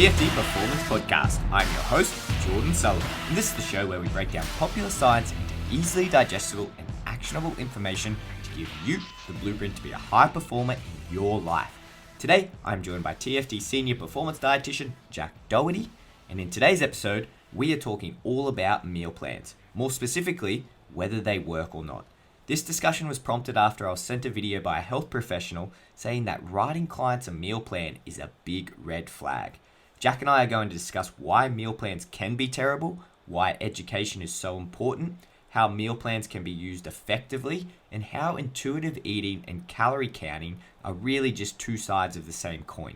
TFD Performance Podcast. I'm your host, Jordan Sullivan, and this is the show where we break down popular science into easily digestible and actionable information to give you the blueprint to be a high performer in your life. Today, I'm joined by TFD Senior Performance Dietitian Jack Doherty, and in today's episode, we are talking all about meal plans, more specifically, whether they work or not. This discussion was prompted after I was sent a video by a health professional saying that writing clients a meal plan is a big red flag. Jack and I are going to discuss why meal plans can be terrible, why education is so important, how meal plans can be used effectively, and how intuitive eating and calorie counting are really just two sides of the same coin.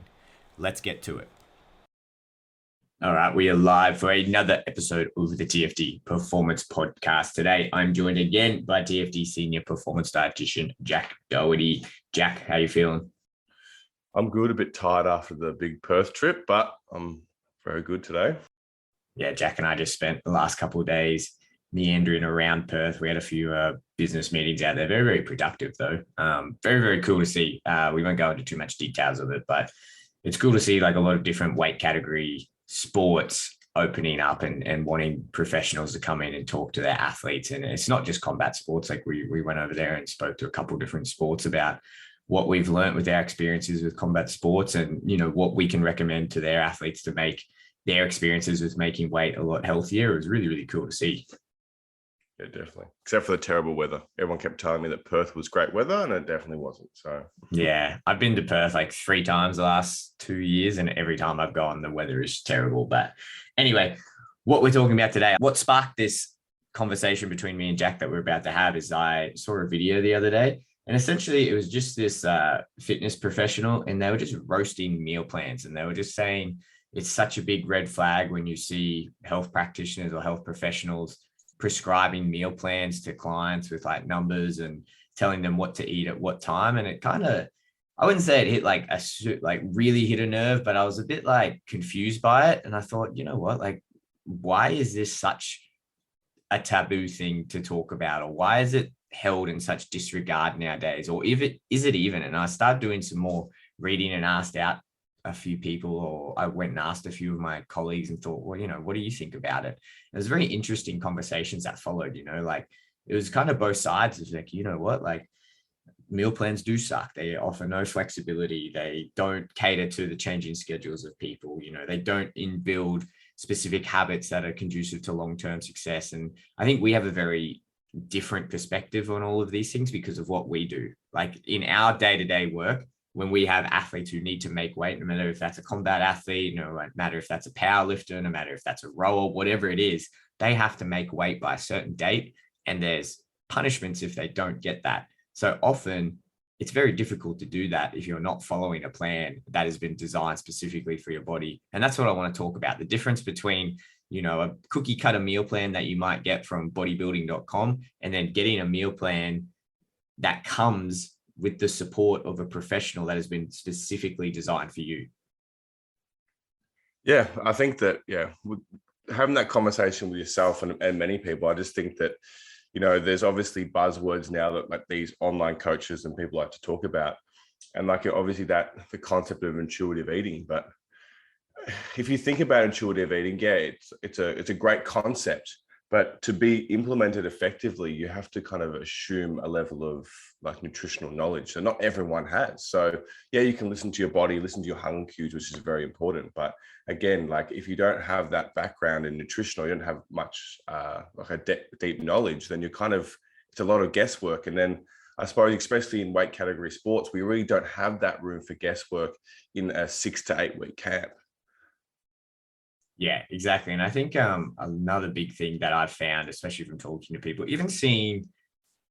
Let's get to it. All right, we are live for another episode of the TFD Performance Podcast. Today, I'm joined again by TFD Senior Performance Dietitian Jack Doherty. Jack, how you feeling? I'm good, a bit tired after the big Perth trip, but I'm very good today. Yeah, Jack and I just spent the last couple of days meandering around Perth. We had a few business meetings out there. Very, very productive, though. Very, very cool to see. We won't go into too much details of it, but it's cool to see like a lot of different weight category sports opening up and wanting professionals to come in and talk to their athletes. And it's not just combat sports. Like we went over there and spoke to a couple of different sports about what we've learned with our experiences with combat sports and, you know, what we can recommend to their athletes to make their experiences with making weight a lot healthier. It was really, really cool to see. Yeah, definitely. Except for the terrible weather. Everyone kept telling me that Perth was great weather, and it definitely wasn't. So yeah, I've been to Perth like 3 times the last 2 years, and every time I've gone, the weather is terrible. But anyway, what we're talking about today, what sparked this conversation between me and Jack that we're about to have is I saw a video the other day, and essentially it was just this fitness professional, and they were just roasting meal plans, and they were just saying it's such a big red flag when you see health practitioners or health professionals prescribing meal plans to clients with like numbers and telling them what to eat at what time. And it kind of, I wouldn't say it hit like really hit a nerve, but I was a bit like confused by it. And I thought, you know what, like, why is this such a taboo thing to talk about? Or why is it held in such disregard nowadays? Or if it, is it even? And I started doing some more reading and asked out a few people, or I went and asked a few of my colleagues and thought, well, you know, what do you think about it? It was very interesting conversations that followed, you know, like it was kind of both sides. It's like, you know what, like meal plans do suck. They offer no flexibility. They don't cater to the changing schedules of people. You know, they don't build specific habits that are conducive to long-term success. And I think we have a very different perspective on all of these things because of what we do. Like in our day-to-day work, when we have athletes who need to make weight, no matter if that's a combat athlete, no matter if that's a power lifter, no matter if that's a rower, whatever it is, they have to make weight by a certain date, and there's punishments if they don't get that. So often it's very difficult to do that if you're not following a plan that has been designed specifically for your body. And that's what I want to talk about, the difference between, you know, a cookie cutter meal plan that you might get from bodybuilding.com and then getting a meal plan that comes with the support of a professional that has been specifically designed for you. yeah, I think that, having that conversation with yourself and many people, I just think that, you know, there's obviously buzzwords now that like these online coaches and people like to talk about. And like obviously that the concept of intuitive eating, but if you think about intuitive eating, it's a great concept. But to be implemented effectively, you have to kind of assume a level of like nutritional knowledge that not everyone has. So yeah, you can listen to your body, listen to your hunger cues, which is very important. But again, like if you don't have that background in nutrition, or you don't have much like a deep knowledge, then it's a lot of guesswork. And then I suppose, especially in weight category sports, we really don't have that room for guesswork in a 6 to 8 week camp. Yeah, exactly. And I think another big thing that I've found, especially from talking to people, even seeing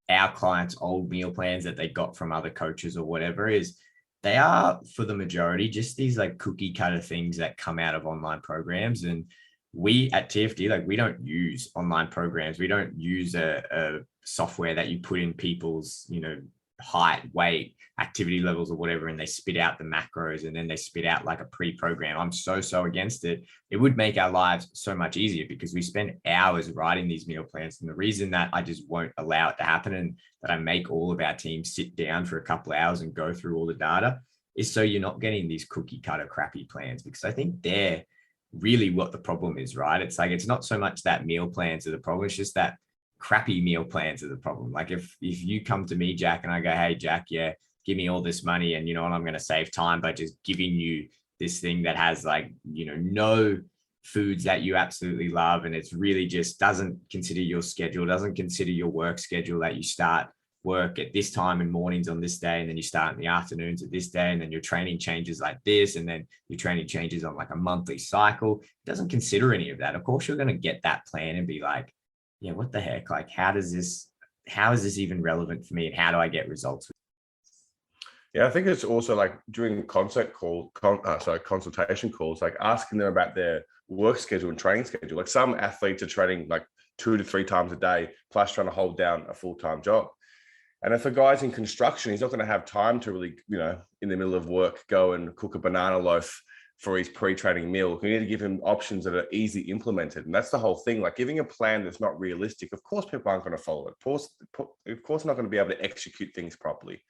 our clients' old meal plans that they got from other coaches or whatever, is they are, for the majority, just these like cookie cutter things that come out of online programs. And we at TFD, like we don't use online programs. We don't use a software that you put in people's, you know, height, weight, activity levels or whatever, and they spit out the macros and then they spit out like a pre-program. I'm so against it. It would make our lives so much easier because we spend hours writing these meal plans. And the reason that I just won't allow it to happen and that I make all of our teams sit down for a couple of hours and go through all the data is so you're not getting these cookie cutter crappy plans, because I think they're really what the problem is, right? It's like, it's not so much that meal plans are the problem, it's just that crappy meal plans are the problem. Like if you come to me, Jack, and I go, hey Jack, yeah, give me all this money, and you know what, I'm going to save time by just giving you this thing that has, like, you know, no foods that you absolutely love, and it's really just doesn't consider your schedule, doesn't consider your work schedule, that you start work at this time in mornings on this day, and then you start in the afternoons at this day, and then your training changes like this, and then your training changes on like a monthly cycle. It doesn't consider any of that. Of course you're going to get that plan and be like, yeah, what the heck, like how is this even relevant for me, and how do I get results? Yeah, I think it's also like during consultation calls, like asking them about their work schedule and training schedule. Like some athletes are training like 2 to 3 times a day, plus trying to hold down a full-time job. And if a guy's in construction, he's not going to have time to really, you know, in the middle of work, go and cook a banana loaf for his pre-training meal. We need to give him options that are easily implemented. And that's the whole thing, like giving a plan that's not realistic. Of course, people aren't going to follow it. Of course, not going to be able to execute things properly.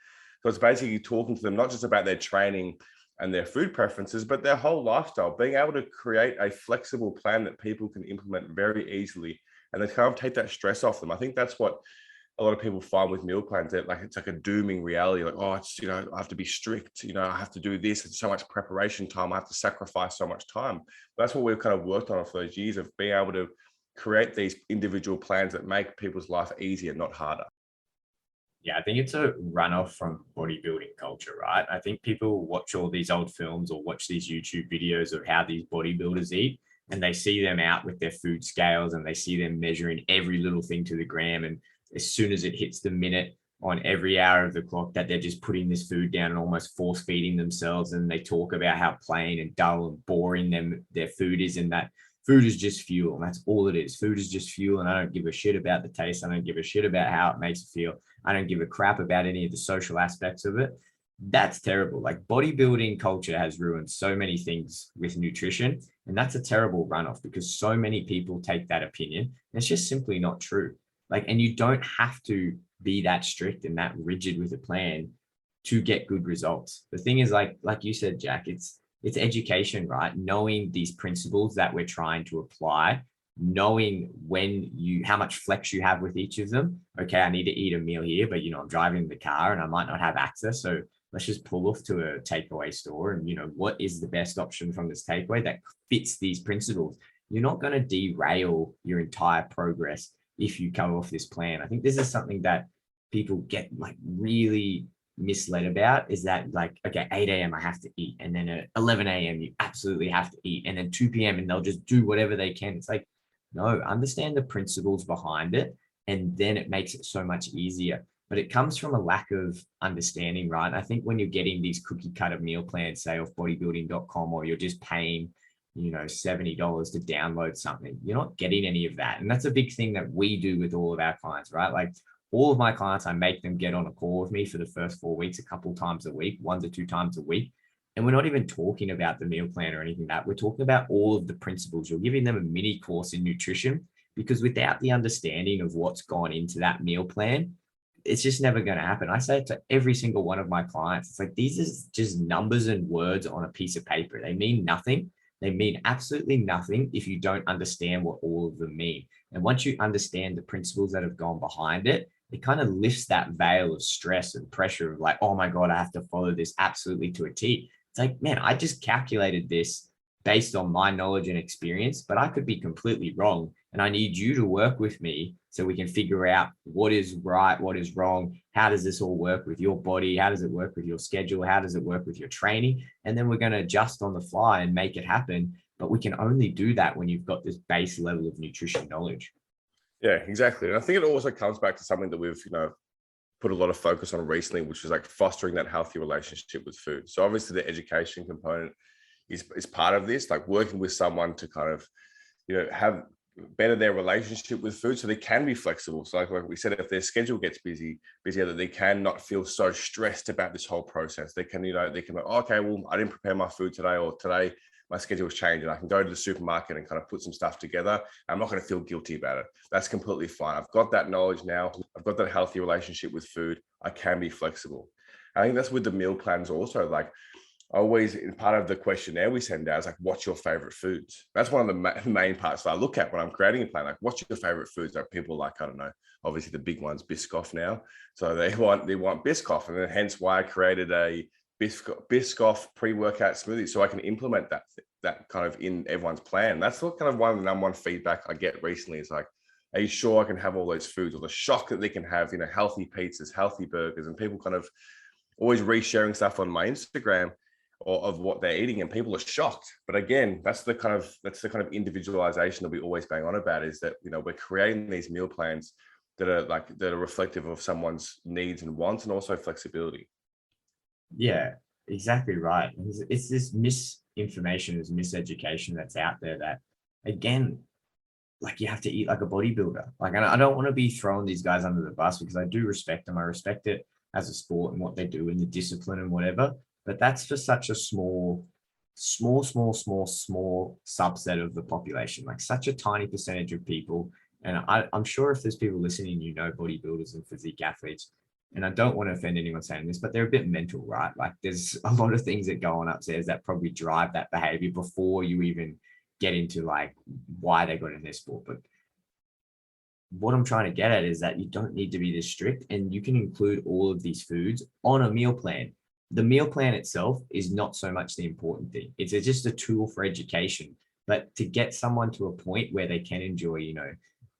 So it's basically talking to them, not just about their training and their food preferences, but their whole lifestyle, being able to create a flexible plan that people can implement very easily, and then kind of take that stress off them. I think that's what a lot of people find with meal plans, that like it's like a dooming reality, like, oh, it's, you know, I have to be strict, you know, I have to do this, it's so much preparation time, I have to sacrifice so much time. But that's what we've kind of worked on for those years, of being able to create these individual plans that make people's life easier, not harder. Yeah, I think it's a runoff from bodybuilding culture, right? I think people watch all these old films or watch these YouTube videos of how these bodybuilders eat, and they see them out with their food scales, and they see them measuring every little thing to the gram. And as soon as it hits the minute on every hour of the clock, that they're just putting this food down and almost force feeding themselves. And they talk about how plain and dull and boring their food is, and that food is just fuel. And that's all it is. Food is just fuel. And I don't give a shit about the taste. I don't give a shit about how it makes you feel. I don't give a crap about any of the social aspects of it. That's terrible. Like bodybuilding culture has ruined so many things with nutrition. And that's a terrible runoff, because so many people take that opinion. And it's just simply not true. Like, and you don't have to be that strict and that rigid with a plan to get good results. The thing is, like you said, Jack, it's education, right? Knowing these principles that we're trying to apply, knowing how much flex you have with each of them. Okay, I need to eat a meal here, but you know, I'm driving the car and I might not have access. So let's just pull off to a takeaway store, and you know, what is the best option from this takeaway that fits these principles? You're not going to derail your entire progress if you come off this plan. I think this is something that people get like really misled about, is that like, okay, 8 a.m. I have to eat, and then at 11 a.m. you absolutely have to eat, and then 2 p.m. and they'll just do whatever they can. It's like, no, understand the principles behind it, and then it makes it so much easier. But it comes from a lack of understanding, right? And I think when you're getting these cookie cutter meal plans, say off bodybuilding.com, or you're just paying, you know, $70 to download something, you're not getting any of that. And that's a big thing that we do with all of our clients, right? Like all of my clients, I make them get on a call with me for the first 4 weeks, a couple times a week, 1 to 2 times a week. And we're not even talking about the meal plan or anything like that. We're talking about all of the principles. You're giving them a mini course in nutrition, because without the understanding of what's gone into that meal plan, it's just never going to happen. I say it to every single one of my clients. It's like, these are just numbers and words on a piece of paper. They mean nothing. They mean absolutely nothing if you don't understand what all of them mean. And once you understand the principles that have gone behind it, it kind of lifts that veil of stress and pressure of like, oh my God, I have to follow this absolutely to a T. It's like, man, I just calculated this based on my knowledge and experience, but I could be completely wrong. And I need you to work with me so we can figure out what is right, what is wrong. How does this all work with your body? How does it work with your schedule? How does it work with your training? And then we're going to adjust on the fly and make it happen. But we can only do that when you've got this base level of nutrition knowledge. Yeah, exactly. And I think it also comes back to something that we've, put a lot of focus on recently, which is like fostering that healthy relationship with food. So obviously the education component is part of this, like working with someone to kind of, have better their relationship with food so they can be flexible. So like we said, if their schedule gets busier, that they can not feel so stressed about this whole process. They can, they can like, oh, okay, well, I didn't prepare my food today, or today my schedule's changed and I can go to the supermarket and kind of put some stuff together. I'm not going to feel guilty about it. That's completely fine. I've got that knowledge now. I've got that healthy relationship with food. I can be flexible. I think that's with the meal plans also. Like always, in part of the questionnaire we send out is like, what's your favorite foods? That's one of the main parts that I look at when I'm creating a plan. Like, what's your favorite foods? Like people like, I don't know, obviously the big ones, Biscoff now. So they want Biscoff, and then hence why I created a Biscoff pre-workout smoothie, so I can implement that kind of in everyone's plan. That's what kind of one of the number one feedback I get recently is like, are you sure I can have all those foods? Or the shock that they can have, healthy pizzas, healthy burgers, and people kind of always resharing stuff on my Instagram or of what they're eating, and people are shocked. But again, that's the kind of individualization that we always bang on about, is that we're creating these meal plans that are reflective of someone's needs and wants, and also flexibility. Yeah, exactly right. It's this misinformation, this miseducation that's out there that, again, like you have to eat like a bodybuilder. Like, I don't want to be throwing these guys under the bus, because I do respect them. I respect it as a sport and what they do in the discipline and whatever. But that's for such a small subset of the population, like such a tiny percentage of people. And I'm sure if there's people listening, bodybuilders and physique athletes, and I don't want to offend anyone saying this, but they're a bit mental, right? Like there's a lot of things that go on upstairs that probably drive that behavior before you even get into like why they got in this sport. But what I'm trying to get at is that you don't need to be this strict, and you can include all of these foods on a meal plan. The meal plan itself is not so much the important thing. It's just a tool for education. But to get someone to a point where they can enjoy,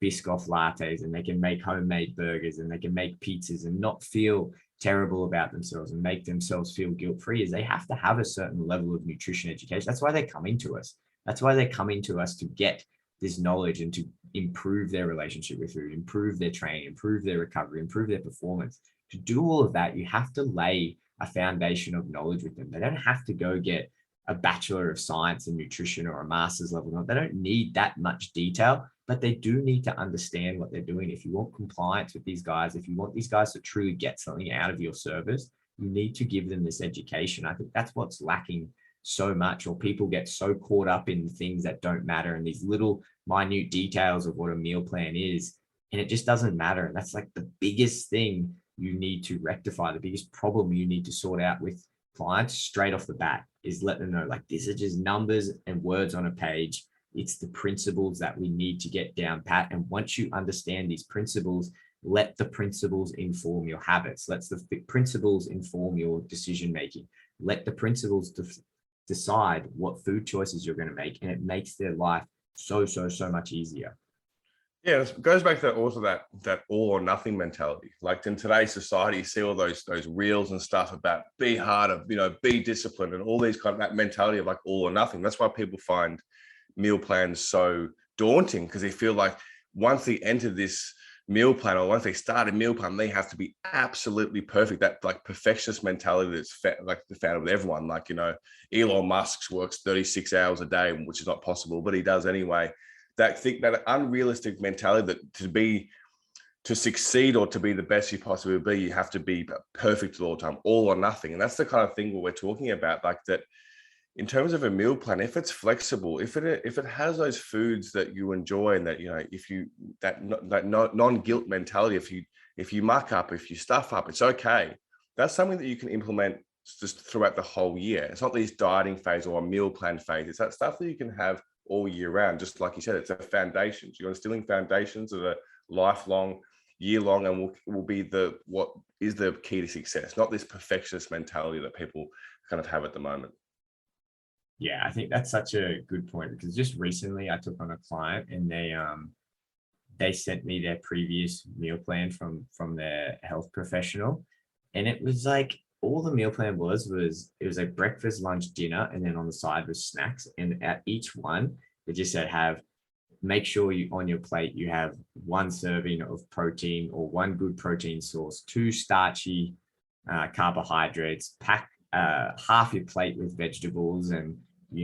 Biscoff lattes, and they can make homemade burgers, and they can make pizzas and not feel terrible about themselves and make themselves feel guilt-free, is they have to have a certain level of nutrition education. That's why they're coming to us. That's why they're coming to us, to get this knowledge and to improve their relationship with food, improve their training, improve their recovery, improve their performance. To do all of that, you have to lay a foundation of knowledge with them. They don't have to go get a Bachelor of Science in nutrition or a master's level. They don't need that much detail, but they do need to understand what they're doing. If you want compliance with these guys, if you want these guys to truly get something out of your service, you need to give them this education. I think that's what's lacking so much, or people get so caught up in things that don't matter and these little minute details of what a meal plan is, and it just doesn't matter. And that's like the biggest thing you need to rectify, the biggest problem you need to sort out with clients straight off the bat, is let them know, like, these are just numbers and words on a page. It's the principles that we need to get down pat. And once you understand these principles, let the principles inform your habits. Let the principles inform your decision making. Let the principles decide what food choices you're going to make, and it makes their life so much easier. Yeah, it goes back to also that all or nothing mentality. Like in today's society, you see all those reels and stuff about be harder, be disciplined, and all these kind of that mentality of like all or nothing. That's why people find meal plans so daunting, because they feel like once they enter this meal plan, or once they start a meal plan, they have to be absolutely perfect. That like perfectionist mentality that's found with everyone. Like, Elon Musk works 36 hours a day, which is not possible, but he does anyway. That unrealistic mentality that to succeed or to be the best you possibly be, you have to be perfect all the time, all or nothing. And that's the kind of thing what we're talking about. Like that, in terms of a meal plan, if it's flexible, if it has those foods that you enjoy, and that if you that non-guilt mentality, if you muck up, if you stuff up, it's okay. That's something that you can implement just throughout the whole year. It's not these dieting phase or a meal plan phase. It's that stuff that you can have all year round. Just like you said, it's a foundations. You're instilling foundations that are lifelong, year-long, and will be what is the key to success, not this perfectionist mentality that people kind of have at the moment. Yeah, I think that's such a good point, because just recently I took on a client, and they sent me their previous meal plan from their health professional, and it was like all the meal plan was it was like breakfast, lunch, dinner, and then on the side was snacks. And at each one, they just said, make sure you on your plate you have 1 serving of protein, or 1 good protein source, 2 starchy carbohydrates, pack half your plate with vegetables, and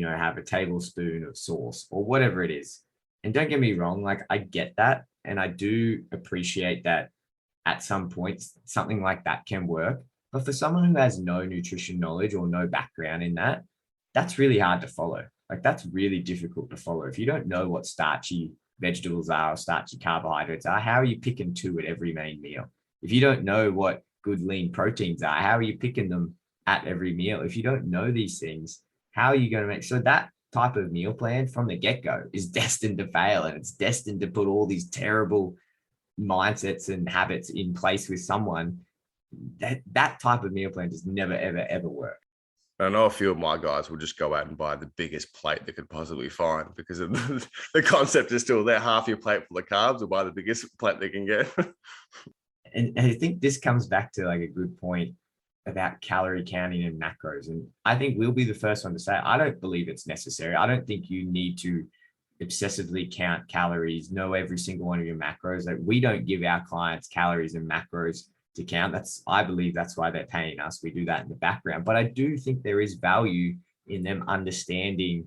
have a tablespoon of sauce, or whatever it is. And don't get me wrong, like I get that, and I do appreciate that at some points something like that can work. But for someone who has no nutrition knowledge or no background in that, that's really hard to follow. Like that's really difficult to follow. If you don't know what starchy vegetables are or starchy carbohydrates are, how are you picking 2 at every main meal? If you don't know what good lean proteins are? How are you picking them at every meal? If you don't know these things, how are you going to make so that type of meal plan from the get-go is destined to fail, and it's destined to put all these terrible mindsets and habits in place with someone. That type of meal plan just never, ever, ever work. I know a few of my guys will just go out and buy the biggest plate they could possibly find because of the concept is still there. Half your plate full of carbs, or buy the biggest plate they can get. And I think this comes back to like a good point about calorie counting and macros. And I think we'll be the first one to say, I don't believe it's necessary. I don't think you need to obsessively count calories, know every single one of your macros. Like, we don't give our clients calories and macros to count. I believe that's why they're paying us. We do that in the background. But I do think there is value in them understanding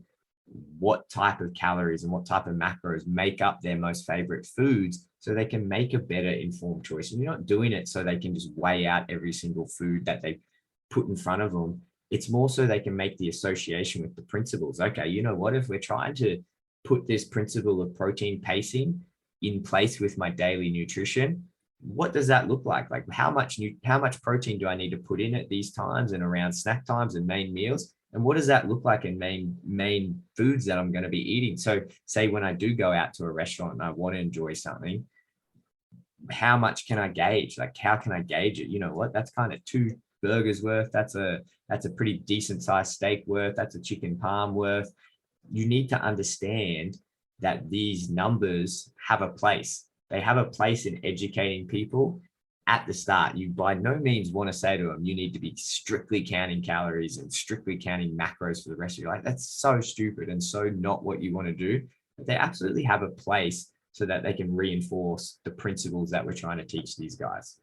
what type of calories and what type of macros make up their most favorite foods, so they can make a better informed choice. And you're not doing it so they can just weigh out every single food that they put in front of them. It's more so they can make the association with the principles. Okay, you know what, if we're trying to put this principle of protein pacing in place with my daily nutrition, what does that look like? Like, how much protein do I need to put in at these times and around snack times and main meals? And what does that look like in main foods that I'm going to be eating? So say when I do go out to a restaurant and I want to enjoy something, how much can I gauge? Like, how can I gauge it? You know what? That's kind of 2 burgers worth. That's a pretty decent sized steak worth. That's a chicken parm worth. You need to understand that these numbers have a place. They have a place in educating people at the start. You by no means want to say to them, you need to be strictly counting calories and strictly counting macros for the rest of your life. That's so stupid and so not what you want to do. But they absolutely have a place so that they can reinforce the principles that we're trying to teach these guys.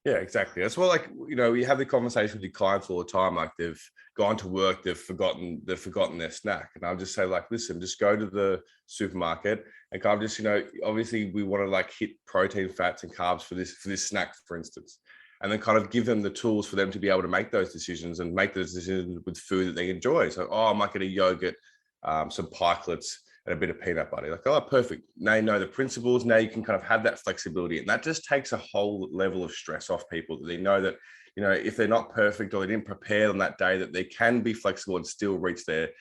Yeah, exactly. That's why, like, you know, we have the conversation with your clients all the time. Like, they've gone to work, they've forgotten their snack. And I'll just say, like, listen, just go to the supermarket and kind of just, you know, obviously we want to like hit protein, fats, and carbs for this snack, for instance. And then kind of give them the tools for them to be able to make those decisions and make those decisions with food that they enjoy. So, I might get a yogurt, some pikelets, and a bit of peanut butter. Like, oh, perfect. Now you know the principles. Now you can kind of have that flexibility. And that just takes a whole level of stress off people. They know that, you know, if they're not perfect or they didn't prepare on that day, that they can be flexible and still reach their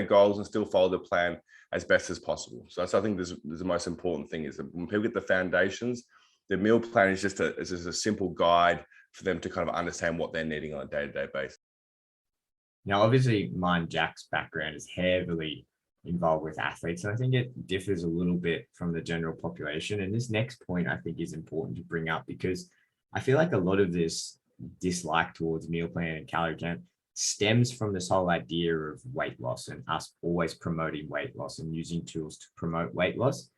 goals and still follow the plan as best as possible. So that's, I think, there's the most important thing, is that when people get the foundations, the meal plan is just a simple guide for them to kind of understand what they're needing on a day-to-day basis. Now, obviously, mine, Jack's background is heavily involved with athletes. And I think it differs a little bit from the general population. And this next point, I think, is important to bring up, because I feel like a lot of this dislike towards meal plan and calorie count stems from this whole idea of weight loss and us always promoting weight loss and using tools to promote weight loss.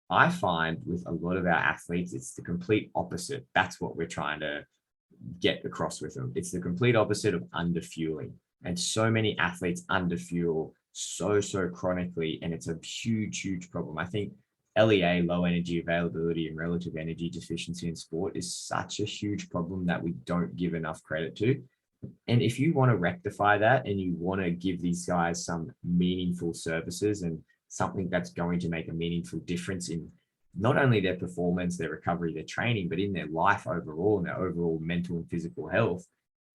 I find with a lot of our athletes, it's the complete opposite. That's what we're trying to get across with them. It's the complete opposite of underfueling. And so many athletes underfuel so chronically, and it's a huge problem. I think LEA, low energy availability and relative energy deficiency in sport, is such a huge problem that we don't give enough credit to. And if you want to rectify that and you want to give these guys some meaningful services and something that's going to make a meaningful difference in not only their performance, their recovery, their training, but in their life overall and their overall mental and physical health,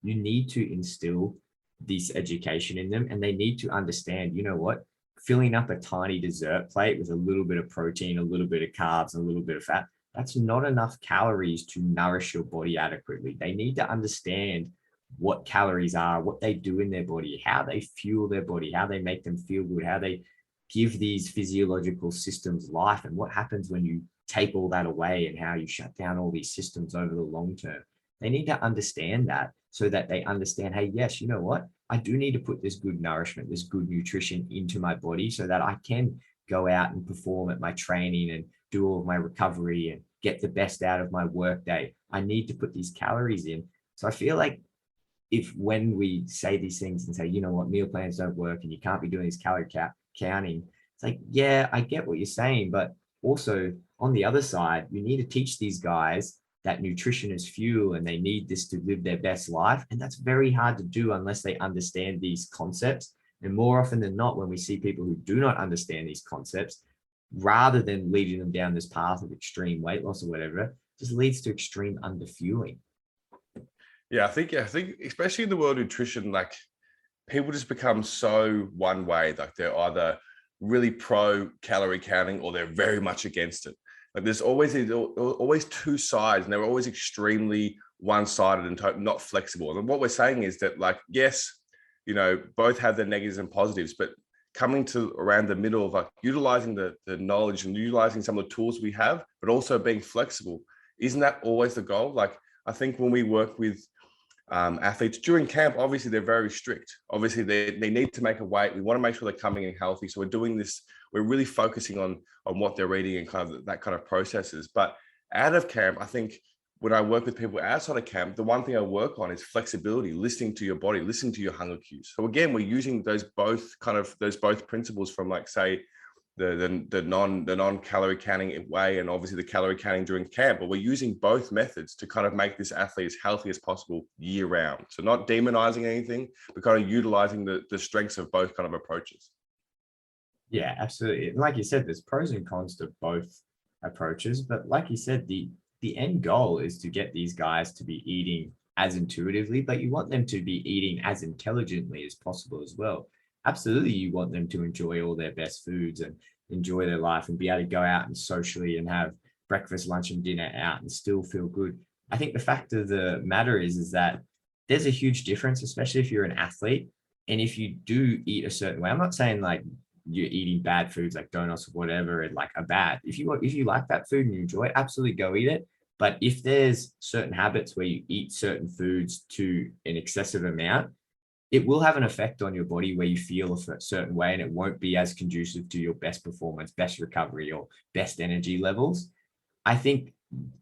you need to instill this education in them. And they need to understand, you know what, filling up a tiny dessert plate with a little bit of protein, a little bit of carbs, a little bit of fat, that's not enough calories to nourish your body adequately. They need to understand what calories are, what they do in their body, how they fuel their body, how they make them feel good, how they give these physiological systems life, and what happens when you take all that away and how you shut down all these systems over the long term. They need to understand that, so that they understand, hey, yes, you know what? I do need to put this good nourishment, this good nutrition into my body so that I can go out and perform at my training and do all of my recovery and get the best out of my work day. I need to put these calories in. So I feel like when we say these things and say, you know what, meal plans don't work and you can't be doing this calorie counting, it's like, yeah, I get what you're saying. But also on the other side, you need to teach these guys that nutrition is fuel and they need this to live their best life. And that's very hard to do unless they understand these concepts. And more often than not, when we see people who do not understand these concepts, rather than leading them down this path of extreme weight loss or whatever, just leads to extreme underfueling. I think especially in the world of nutrition, like people just become so one way. Like they're either really pro calorie counting or they're very much against it. Like there's always two sides, and they're always extremely one-sided and not flexible. And what we're saying is that, like, yes, both have their negatives and positives, but coming to around the middle of like utilizing the knowledge and utilizing some of the tools we have, but also being flexible. Isn't that always the goal? Like, I think when we work with athletes during camp, obviously they're very strict. Obviously they need to make a weight. We want to make sure they're coming in healthy. So we're doing this, we're really focusing on what they're eating and kind of that kind of processes. But out of camp, I think when I work with people outside of camp, the one thing I work on is flexibility, listening to your body, listening to your hunger cues. So again, we're using those both principles from, like, say, the non-calorie counting way, and obviously the calorie counting during camp, but we're using both methods to kind of make this athlete as healthy as possible year round. So not demonizing anything, but kind of utilizing the strengths of both kind of approaches. Yeah, absolutely. And like you said, there's pros and cons to both approaches, but like you said, the end goal is to get these guys to be eating as intuitively, but you want them to be eating as intelligently as possible as well. Absolutely, you want them to enjoy all their best foods and enjoy their life and be able to go out and socially and have breakfast, lunch, and dinner out and still feel good. I think the fact of the matter is that there's a huge difference, especially if you're an athlete. And if you do eat a certain way, I'm not saying like you're eating bad foods like donuts or whatever and like are bad. If you like that food and you enjoy it, absolutely go eat it. But if there's certain habits where you eat certain foods to an excessive amount, it will have an effect on your body where you feel a certain way, and it won't be as conducive to your best performance, best recovery, or best energy levels. I think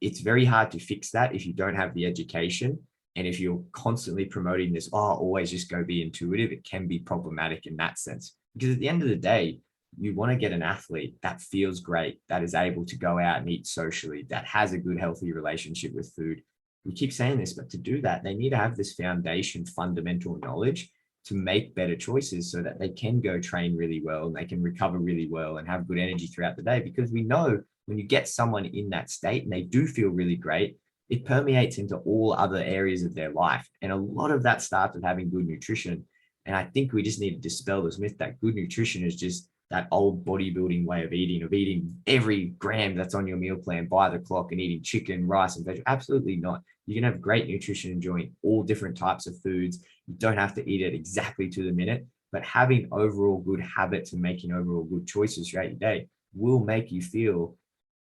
it's very hard to fix that if you don't have the education. And if you're constantly promoting this, always just go be intuitive, it can be problematic in that sense. Because at the end of the day, you want to get an athlete that feels great, that is able to go out and eat socially, that has a good, healthy relationship with food. We keep saying this, but to do that, they need to have this foundation, fundamental knowledge to make better choices so that they can go train really well and they can recover really well and have good energy throughout the day. Because we know when you get someone in that state and they do feel really great, it permeates into all other areas of their life. And a lot of that starts with having good nutrition. And I think we just need to dispel this myth that good nutrition is just that old bodybuilding way of eating every gram that's on your meal plan by the clock and eating chicken, rice, and vegetables. Absolutely not. You can have great nutrition enjoying all different types of foods. You don't have to eat it exactly to the minute, but having overall good habits and making overall good choices throughout your day will make you feel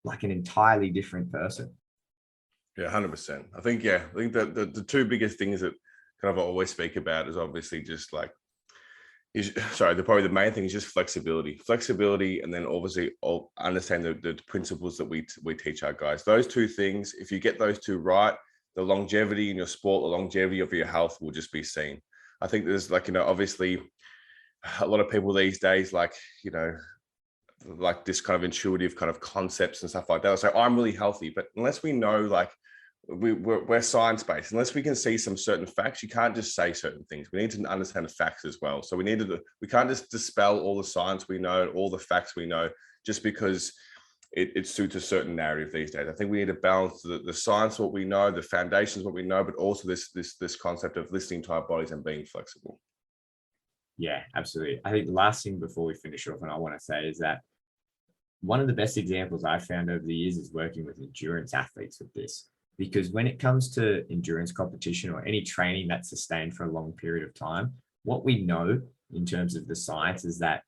like an entirely different person. Yeah, 100%. I think that the two biggest things that kind of I always speak about is obviously just like, probably the main thing is just flexibility, and then obviously understand the principles that we teach our guys. Those two things, if you get those two right, the longevity in your sport, the longevity of your health will just be seen. I think there's obviously a lot of people these days, like this kind of intuitive kind of concepts and stuff like that. So I'm really healthy, but unless we know, like, we're science-based, unless we can see some certain facts, you can't just say certain things. We need to understand the facts as well. So we can't just dispel all the science we know, all the facts we know, just because it suits a certain narrative these days. I think we need to balance the science, what we know, the foundations, what we know, but also this concept of listening to our bodies and being flexible. Yeah, absolutely. I think the last thing before we finish off, and I want to say, is that one of the best examples I've found over the years is working with endurance athletes with this. Because when it comes to endurance competition or any training that's sustained for a long period of time, what we know in terms of the science is that,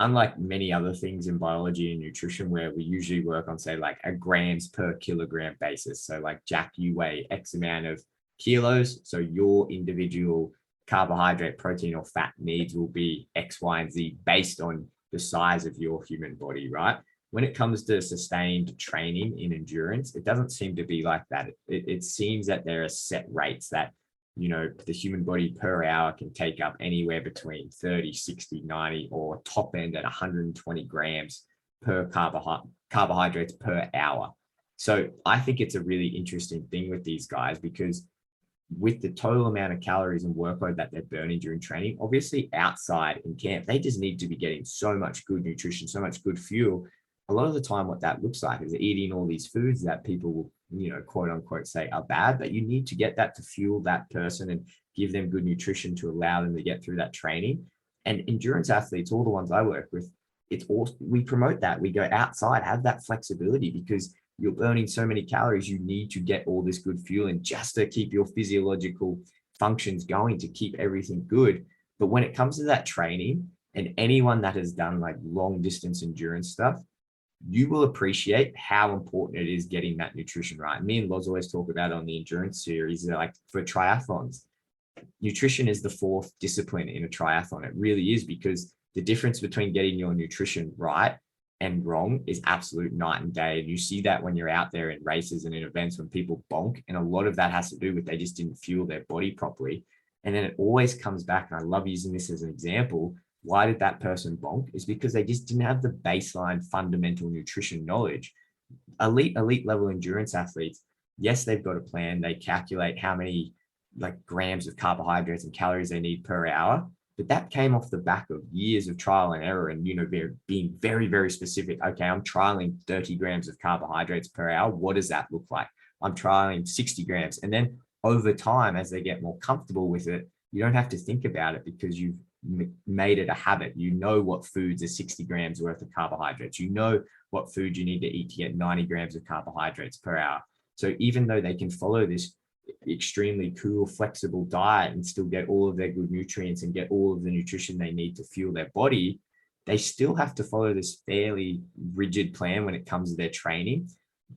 unlike many other things in biology and nutrition, where we usually work on, say, like a grams per kilogram basis. So like, Jack, you weigh X amount of kilos. So your individual carbohydrate, protein, or fat needs will be X, Y, and Z based on the size of your human body, right? When it comes to sustained training in endurance, it doesn't seem to be like that. It seems that there are set rates that, the human body per hour can take up anywhere between 30, 60, 90, or top end at 120 grams per carbohydrates per hour. So I think it's a really interesting thing with these guys, because with the total amount of calories and workload that they're burning during training, obviously outside in camp, they just need to be getting so much good nutrition, so much good fuel. A lot of the time, what that looks like is eating all these foods that people will, quote unquote say are bad, but you need to get that to fuel that person and give them good nutrition to allow them to get through that training. And endurance athletes, all the ones I work with, it's all, we promote that. We go outside, have that flexibility, because you're burning so many calories. You need to get all this good fuel in just to keep your physiological functions going, to keep everything good. But when it comes to that training, and anyone that has done like long distance endurance stuff, you will appreciate how important it is getting that nutrition right. Me and Loz always talk about it on the endurance series, like for triathlons, nutrition is the fourth discipline in a triathlon. It really is, because the difference between getting your nutrition right and wrong is absolute night and day. And you see that when you're out there in races and in events when people bonk. And a lot of that has to do with they just didn't fuel their body properly. And then it always comes back, and I love using this as an example. Why did that person bonk? Is because they just didn't have the baseline fundamental nutrition knowledge. Elite level endurance athletes, yes, they've got a plan. They calculate how many like grams of carbohydrates and calories they need per hour. But that came off the back of years of trial and error, and being very, very specific. Okay, I'm trialing 30 grams of carbohydrates per hour. What does that look like? I'm trialing 60 grams. And then over time, as they get more comfortable with it, you don't have to think about it, because you've made it a habit. You know what foods are 60 grams worth of carbohydrates. You know what food you need to eat to get 90 grams of carbohydrates per hour. So even though they can follow this extremely cool, flexible diet and still get all of their good nutrients and get all of the nutrition they need to fuel their body, they still have to follow this fairly rigid plan when it comes to their training.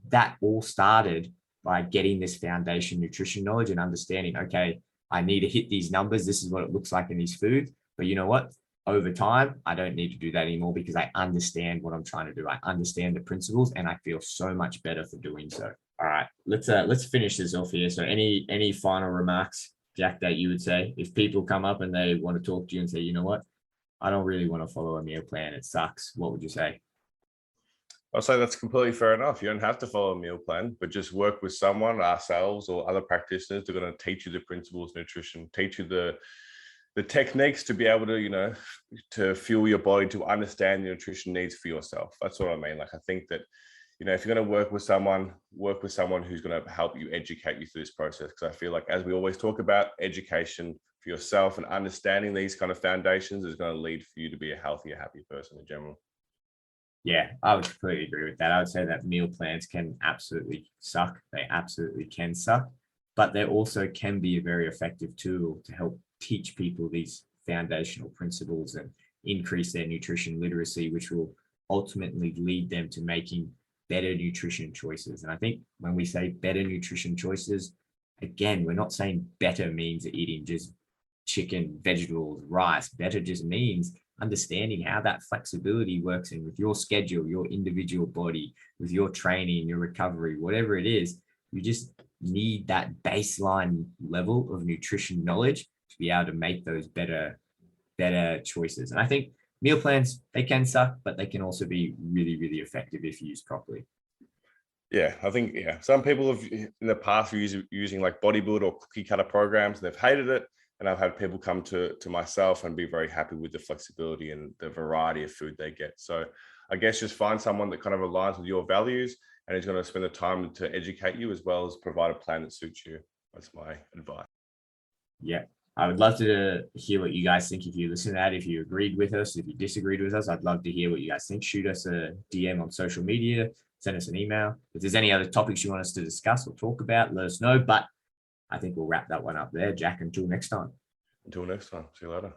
That all started by getting this foundation nutrition knowledge and understanding, okay, I need to hit these numbers. This is what it looks like in these foods. But you know what? Over time, I don't need to do that anymore, because I understand what I'm trying to do. I understand the principles, and I feel so much better for doing so. All right, let's finish this off here. So any final remarks, Jack, that you would say if people come up and they want to talk to you and say, you know what, I don't really want to follow a meal plan, it sucks, what would you say? I'll say that's completely fair enough. You don't have to follow a meal plan, but just work with someone, ourselves or other practitioners. They're going to teach you the principles of nutrition, teach you the techniques to be able to, to fuel your body, to understand your nutrition needs for yourself. That's what I mean. Like, I think that, if you're going to work with someone who's going to help you, educate you through this process. Because I feel like, as we always talk about, education for yourself and understanding these kind of foundations is going to lead for you to be a healthier, happy person in general. Yeah, I would completely agree with that. I would say that meal plans can absolutely suck. They absolutely can suck, but they also can be a very effective tool to help teach people these foundational principles and increase their nutrition literacy, which will ultimately lead them to making better nutrition choices. And I think when we say better nutrition choices, again, we're not saying better means eating just chicken, vegetables, rice. Better just means understanding how that flexibility works in with your schedule, your individual body, with your training, your recovery, whatever it is. You just need that baseline level of nutrition knowledge to be able to make those better choices. And I think meal plans, they can suck, but they can also be really, really effective if used properly. Yeah, I think, some people have in the past using like bodybuilder or cookie cutter programs, and they've hated it. And I've had people come to myself and be very happy with the flexibility and the variety of food they get. So I guess just find someone that kind of aligns with your values and is going to spend the time to educate you, as well as provide a plan that suits you. That's my advice. Yeah, I would love to hear what you guys think. If you listen to that, if you agreed with us, if you disagreed with us, I'd love to hear what you guys think. Shoot us a DM on social media, send us an email. If there's any other topics you want us to discuss or talk about, let us know. But I think we'll wrap that one up there, Jack, until next time. Until next time. See you later.